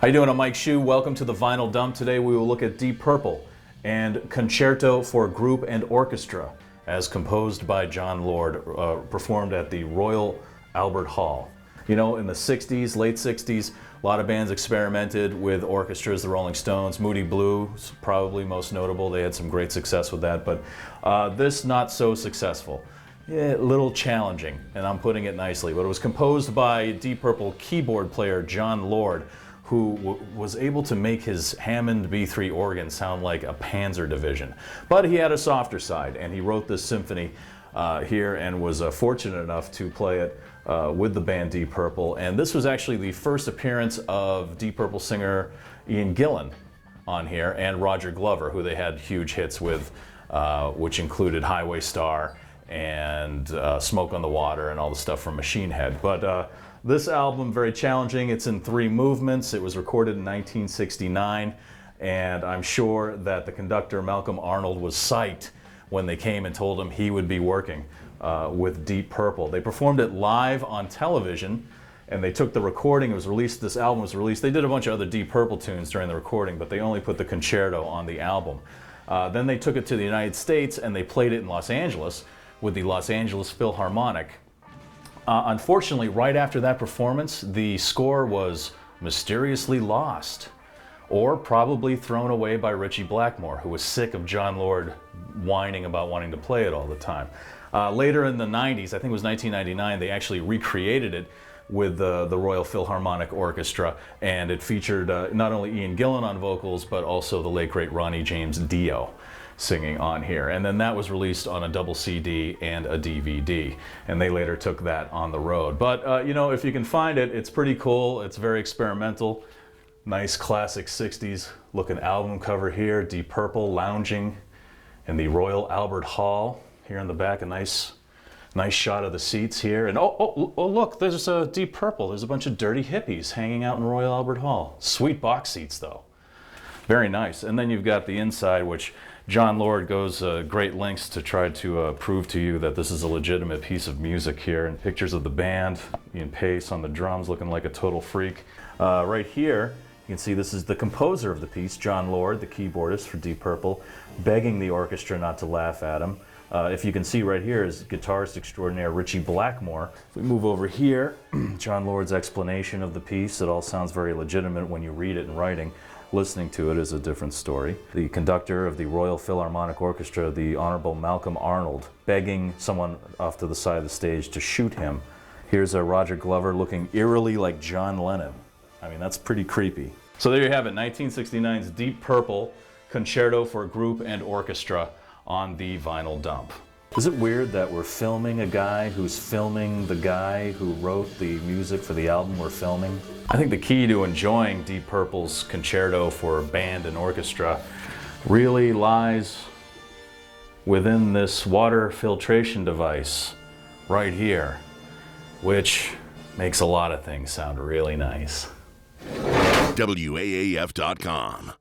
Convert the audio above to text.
How you doing? I'm Mike Shue. Welcome to the Vinyl Dump. Today we will look at Deep Purple and Concerto for Group and Orchestra, as composed by John Lord, performed at the Royal Albert Hall. You know, in the 60s, late 60s, a lot of bands experimented with orchestras. The Rolling Stones, Moody Blues, probably most notable. They had some great success with that, but this not so successful. A little challenging, and I'm putting it nicely. But it was composed by Deep Purple keyboard player John Lord, who was able to make his Hammond B3 organ sound like a Panzer division. But he had a softer side, and he wrote this symphony here and was fortunate enough to play it with the band Deep Purple. And this was actually the first appearance of Deep Purple singer Ian Gillan on here, and Roger Glover, who they had huge hits with, which included Highway Star and Smoke on the Water and all the stuff from Machine Head. But this album, very challenging. It's in 3 movements. It was recorded in 1969, and I'm sure that the conductor, Malcolm Arnold, was psyched when they came and told him he would be working with Deep Purple. They performed it live on television, and they took the recording. It was released, this album was released. They did a bunch of other Deep Purple tunes during the recording, but they only put the concerto on the album. Then they took it to the United States, and they played it in Los Angeles with the Los Angeles Philharmonic. Unfortunately, right after that performance, the score was mysteriously lost, or probably thrown away by Ritchie Blackmore, who was sick of John Lord whining about wanting to play it all the time. Later in the 90s, I think it was 1999, they actually recreated it with the Royal Philharmonic Orchestra, and it featured not only Ian Gillan on vocals, but also the late great Ronnie James Dio singing on here. And then that was released on a double CD and a DVD, and they later took that on the road. But you know, if you can find it, it's pretty cool. It's very experimental. Nice classic 60s looking album cover here. Deep Purple lounging in the Royal Albert Hall. Here in the back, a nice shot of the seats here. And oh look, there's a Deep Purple. There's a bunch of dirty hippies hanging out in Royal Albert Hall. Sweet box seats though. Very nice. And then you've got the inside, which John Lord goes great lengths to try to prove to you that this is a legitimate piece of music here. And pictures of the band, Ian Pace on the drums looking like a total freak. Right here, you can see this is the composer of the piece, John Lord, the keyboardist for Deep Purple, begging the orchestra not to laugh at him. If you can see right here is guitarist extraordinaire Ritchie Blackmore. If we move over here, John Lord's explanation of the piece. It all sounds very legitimate when you read it in writing. Listening to it is a different story. The conductor of the Royal Philharmonic Orchestra, the Honorable Malcolm Arnold, begging someone off to the side of the stage to shoot him. Here's a Roger Glover looking eerily like John Lennon. I mean, that's pretty creepy. So there you have it, 1969's Deep Purple, Concerto for Group and Orchestra on the Vinyl Dump. Is it weird that we're filming a guy who's filming the guy who wrote the music for the album we're filming? I think the key to enjoying Deep Purple's Concerto for Band and Orchestra really lies within this water filtration device right here, which makes a lot of things sound really nice. WAAF.com